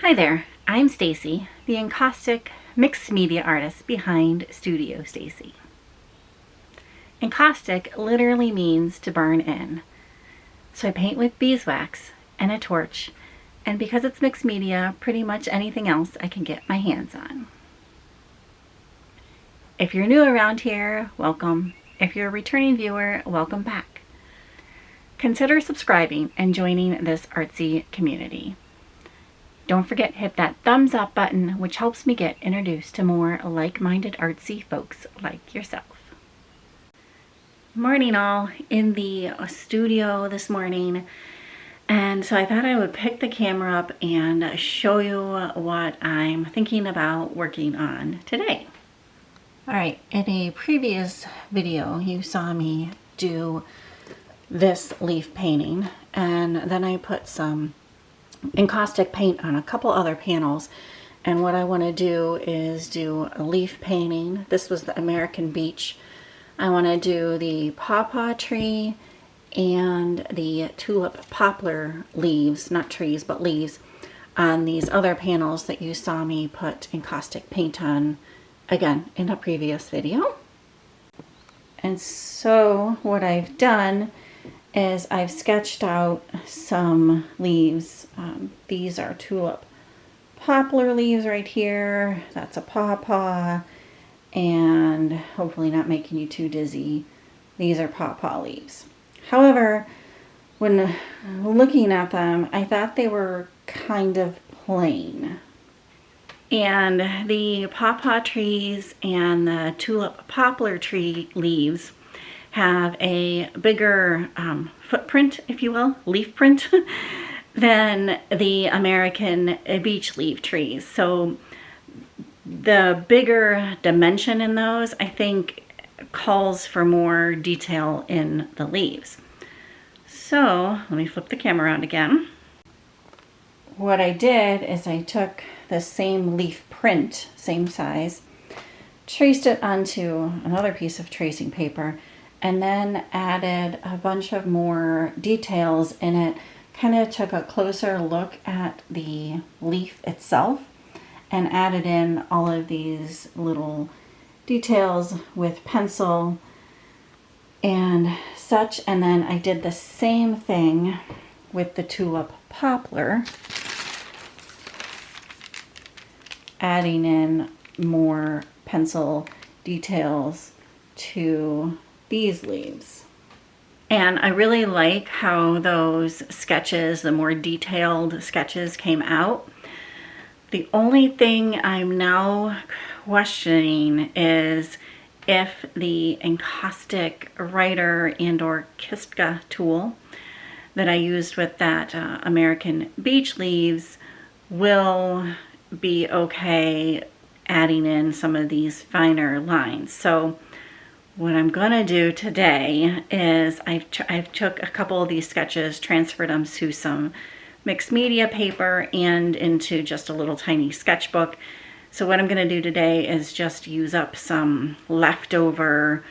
Hi there, I'm Stacy, the encaustic mixed media artist behind Studio Stacy. Encaustic literally means to burn in. So I paint with beeswax and a torch, and because it's mixed media, pretty much anything else I can get my hands on. If you're new around here, welcome. If you're a returning viewer, welcome back. Consider subscribing and joining this artsy community. Don't forget to hit that thumbs up button, which helps me get introduced to more like-minded artsy folks like yourself. Morning all, in the studio this morning, and so I thought I would pick the camera up and show you what I'm thinking about working on today. Alright, in a previous video you saw me do this leaf painting, and then I put some encaustic paint on a couple other panels, and what I want to do is do a leaf painting. This was the American beech. I want to do the pawpaw tree and the tulip poplar leaves, not trees but leaves, on these other panels that you saw me put encaustic paint on again in a previous video. And so what I've done is I've sketched out some leaves. These are tulip poplar leaves right here. That's a pawpaw, and hopefully not making you too dizzy, these are pawpaw leaves. However, when looking at them, I thought they were kind of plain. And the pawpaw trees and the tulip poplar tree leaves have a bigger footprint, if you will, leaf print, than the American beech leaf trees. So the bigger dimension in those, I think, calls for more detail in the leaves. So let me flip the camera around again. What I did is I took the same leaf print, same size, traced it onto another piece of tracing paper, and then added a bunch of more details in it. Kind of took a closer look at the leaf itself and added in all of these little details with pencil and such. And then I did the same thing with the tulip poplar, adding in more pencil details to these leaves. And I really like how those sketches, the more detailed sketches, came out. The only thing I'm now questioning is if the encaustic writer and or kistka tool that I used with that American beech leaves will be okay adding in some of these finer lines. So what I'm gonna do today is I've took a couple of these sketches, transferred them to some mixed media paper and into just a little tiny sketchbook. So what I'm gonna do today is just use up some leftover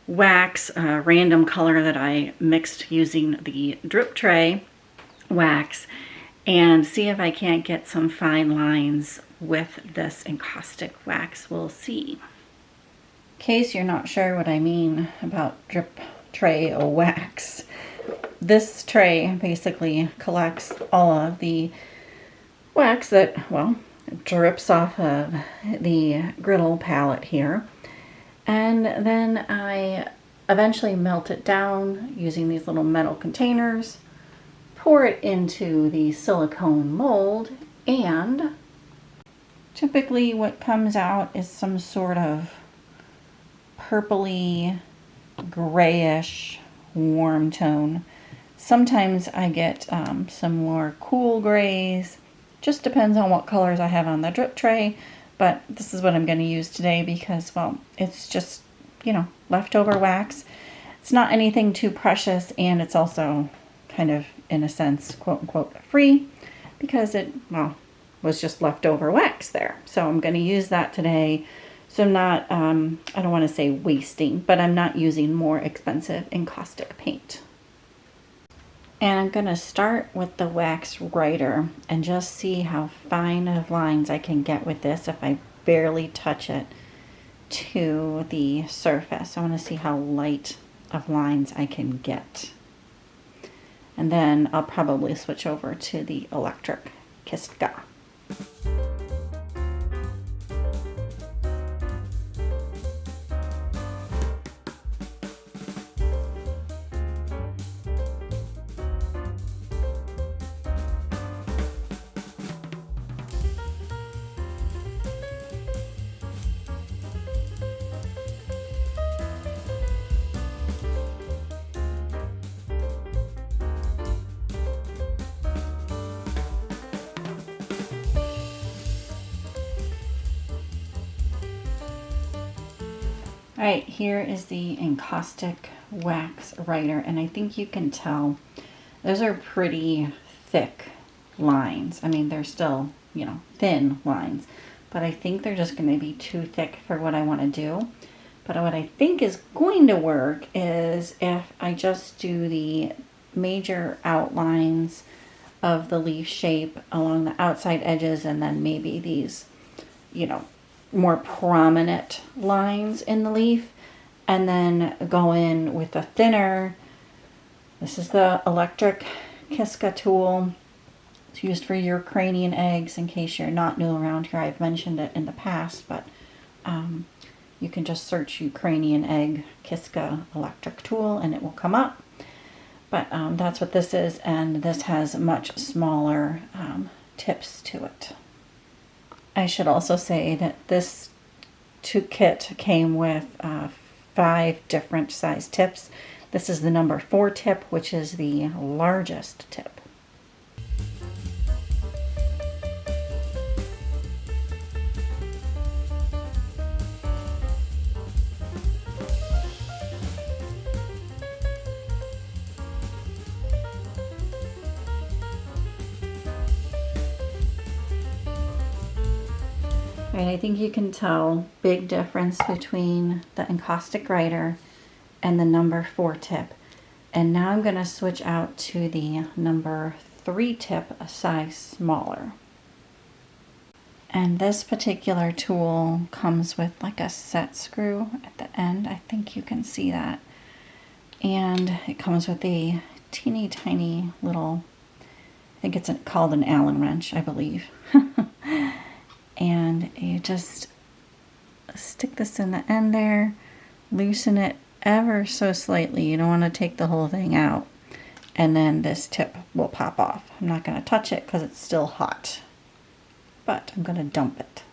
wax, random color that I mixed using the drip tray wax, and see if I can't get some fine lines with this encaustic wax. We'll see. In case you're not sure what I mean about drip tray wax, this tray basically collects all of the wax that, well, drips off of the griddle palette here, and then I eventually melt it down using these little metal containers, pour it into the silicone mold, and typically what comes out is some sort of purpley, grayish, warm tone. Sometimes I get some more cool grays. Just depends on what colors I have on the drip tray, but this is what I'm going to use today because, well, it's just, you know, leftover wax. It's not anything too precious, and it's also kind of, in a sense, quote-unquote, free because it, well, was just leftover wax there. So I'm going to use that today. So I'm not, I don't want to say wasting, but I'm not using more expensive encaustic paint. And I'm going to start with the wax writer and just see how fine of lines I can get with this if I barely touch it to the surface. I want to see how light of lines I can get. And then I'll probably switch over to the electric kistka. All right, here is the encaustic wax writer, and I think you can tell those are pretty thick lines. I mean, they're still, you know, thin lines, but I think they're just going to be too thick for what I want to do. But what I think is going to work is if I just do the major outlines of the leaf shape along the outside edges, and then maybe these, you know, more prominent lines in the leaf, and then go in with a thinner. This is the electric kistka tool. It's used for Ukrainian eggs, in case you're not new around here. I've mentioned it in the past, but you can just search Ukrainian egg kistka electric tool and it will come up. But that's what this is, and this has much smaller tips to it. I should also say that this kit came with 5 different size tips. This is the number 4 tip, which is the largest tip. And I think you can tell big difference between the encaustic writer and the number 4 tip. And now I'm going to switch out to the number 3 tip, a size smaller. And this particular tool comes with like a set screw at the end. I think you can see that. And it comes with a teeny tiny little, I think it's called an Allen wrench, I believe. And you just stick this in the end there, loosen it ever so slightly. You don't want to take the whole thing out. And then this tip will pop off. I'm not going to touch it because it's still hot, but I'm going to dump it.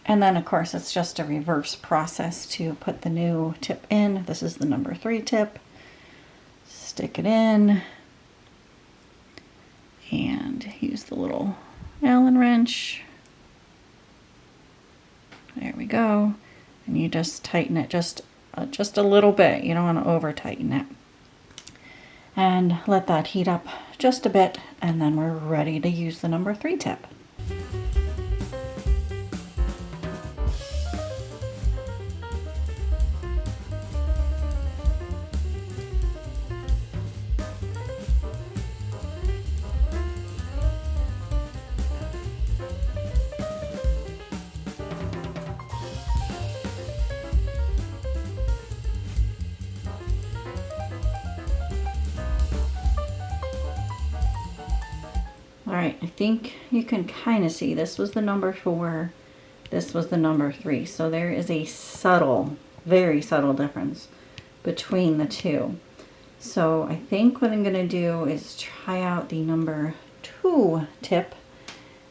And then of course it's just a reverse process to put the new tip in. This is the number 3 tip. Stick it in and use the little Allen wrench. There we go. And you just tighten it just a little bit. You don't want to over tighten it. And let that heat up just a bit, and then we're ready to use the number 3 tip. Alright, I think you can kind of see this was the number 4, this was the number 3. So there is a subtle, very subtle difference between the two. So I think what I'm going to do is try out the number 2 tip.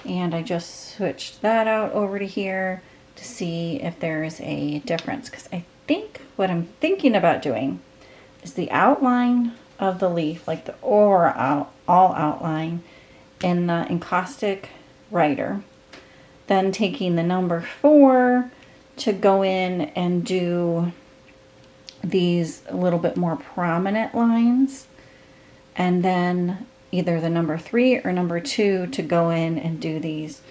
And I just switched that out over to here to see if there's a difference. Because I think what I'm thinking about doing is the outline of the leaf, like the all outline, in the encaustic writer, then taking the number 4 to go in and do these a little bit more prominent lines, and then either the number 3 or number 2 to go in and do these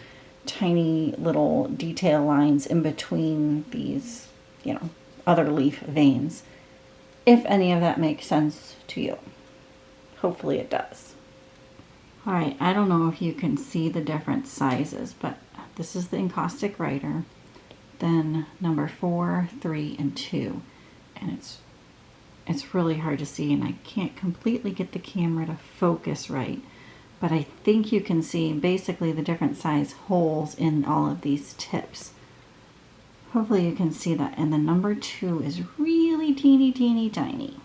tiny little detail lines in between these, you know, other leaf veins, if any of that makes sense to you. hopefully it does. All right, I don't know if you can see the different sizes, but this is the encaustic writer, then number 4, 3, and 2. And it's really hard to see, and I can't completely get the camera to focus right. But I think you can see basically the different size holes in all of these tips. Hopefully you can see that. And the number 2 is really teeny, teeny, tiny.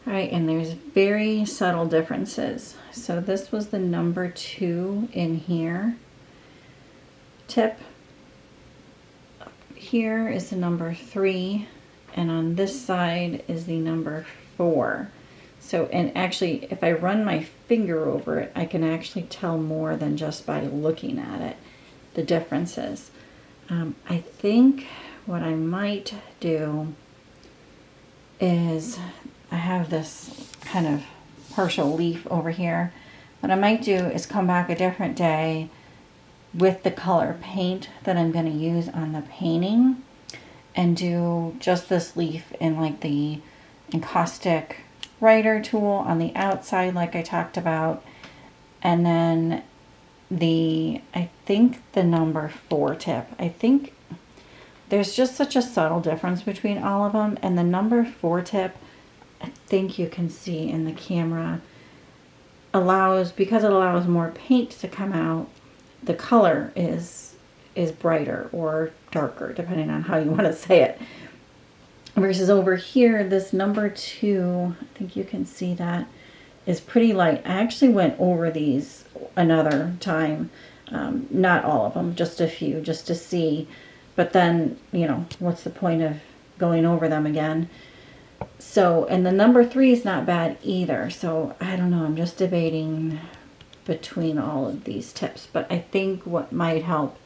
All right, and there's very subtle differences. So this was the number 2 in here. Tip. Up here is the number 3, and on this side is the number 4. So, and actually, if I run my finger over it, I can actually tell more than just by looking at it, the differences. I think what I might do is, I have this kind of partial leaf over here. What I might do is come back a different day with the color paint that I'm going to use on the painting and do just this leaf in like the encaustic writer tool on the outside like I talked about, and then I think the number 4 tip. I think there's just such a subtle difference between all of them, and the number 4 tip, I think you can see in the camera, because it allows more paint to come out, the color is brighter or darker, depending on how you want to say it. Versus over here, this number 2, I think you can see that, is pretty light. I actually went over these another time, not all of them, just a few, just to see. But then, you know, what's the point of going over them again? So, and the number 3 is not bad either. So, I don't know, I'm just debating between all of these tips. But I think what might help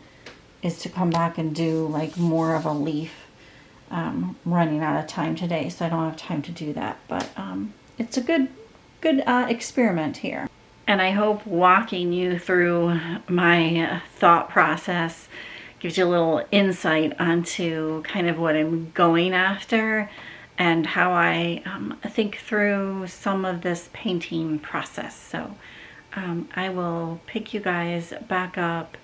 is to come back and do like more of a leaf. Running out of time today, so I don't have time to do that. But it's a good experiment here. And I hope walking you through my thought process gives you a little insight onto kind of what I'm going after and how I think through some of this painting process. So I will pick you guys back up.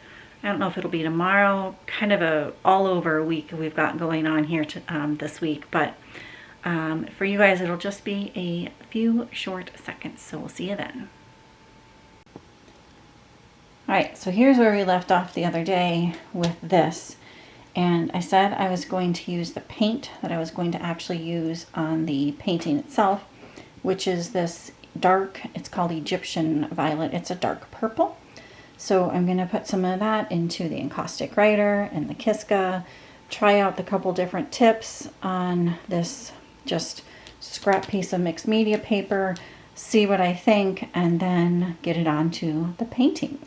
I don't know if it'll be tomorrow, kind of a all over week we've got going on here this week, but for you guys it'll just be a few short seconds, so we'll see you then. Alright, so here's where we left off the other day with this, and I said I was going to use the paint that I was going to actually use on the painting itself, which is this dark, it's called Egyptian Violet, it's a dark purple. So I'm going to put some of that into the encaustic writer and the kistka, try out the couple different tips on this just scrap piece of mixed media paper, see what I think, and then get it onto the painting.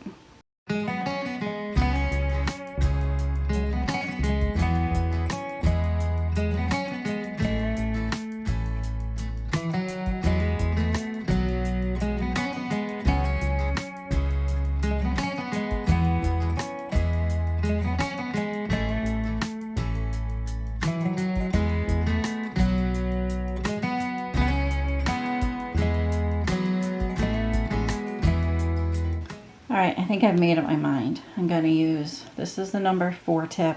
Alright, I think I've made up my mind. I'm going to use, this is the number 4 tip.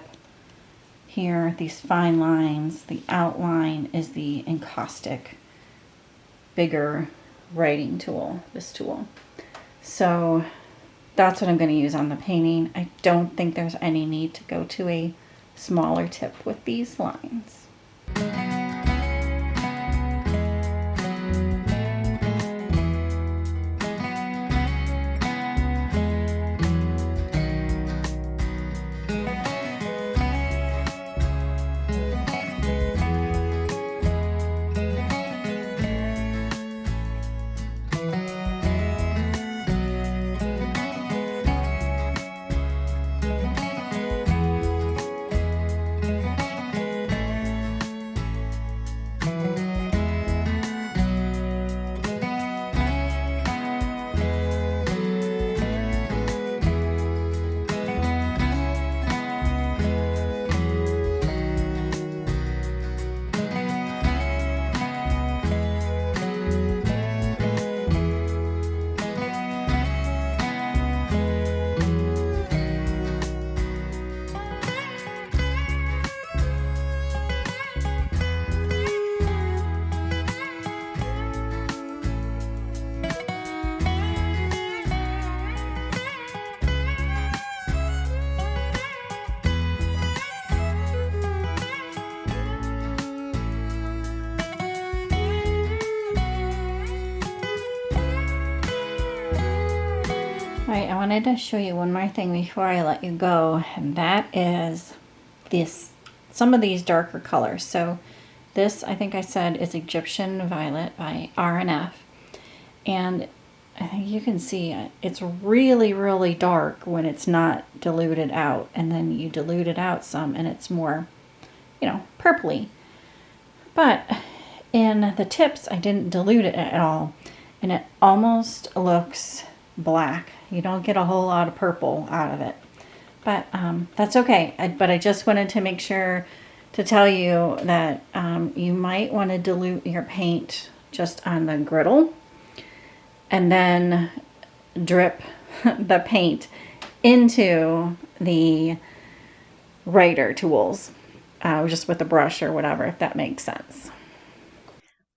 Here, these fine lines, the outline is the encaustic, bigger writing tool, this tool. So that's what I'm going to use on the painting. I don't think there's any need to go to a smaller tip with these lines. Alright, I wanted to show you one more thing before I let you go, and that is some of these darker colors. So this, I think I said, is Egyptian Violet by R&F. And I think you can see it's really, really dark when it's not diluted out. And then you dilute it out some and it's more, purpley. But in the tips, I didn't dilute it at all. And it almost looks black. You don't get a whole lot of purple out of it. But that's okay. But I just wanted to make sure to tell you that you might want to dilute your paint just on the griddle and then drip the paint into the writer tools, just with a brush or whatever, if that makes sense.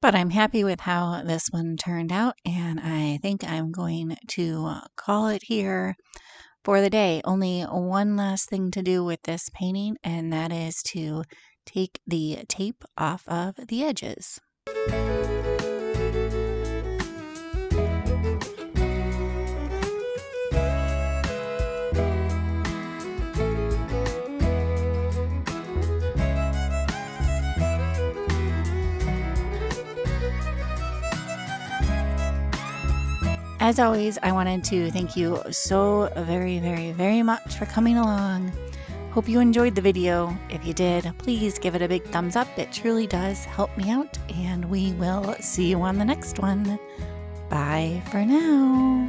But I'm happy with how this one turned out, and I think I'm going to call it here for the day. Only one last thing to do with this painting, and that is to take the tape off of the edges. As always, I wanted to thank you so very, very, very much for coming along. Hope you enjoyed the video. If you did, please give it a big thumbs up. It truly does help me out, and we will see you on the next one. Bye for now.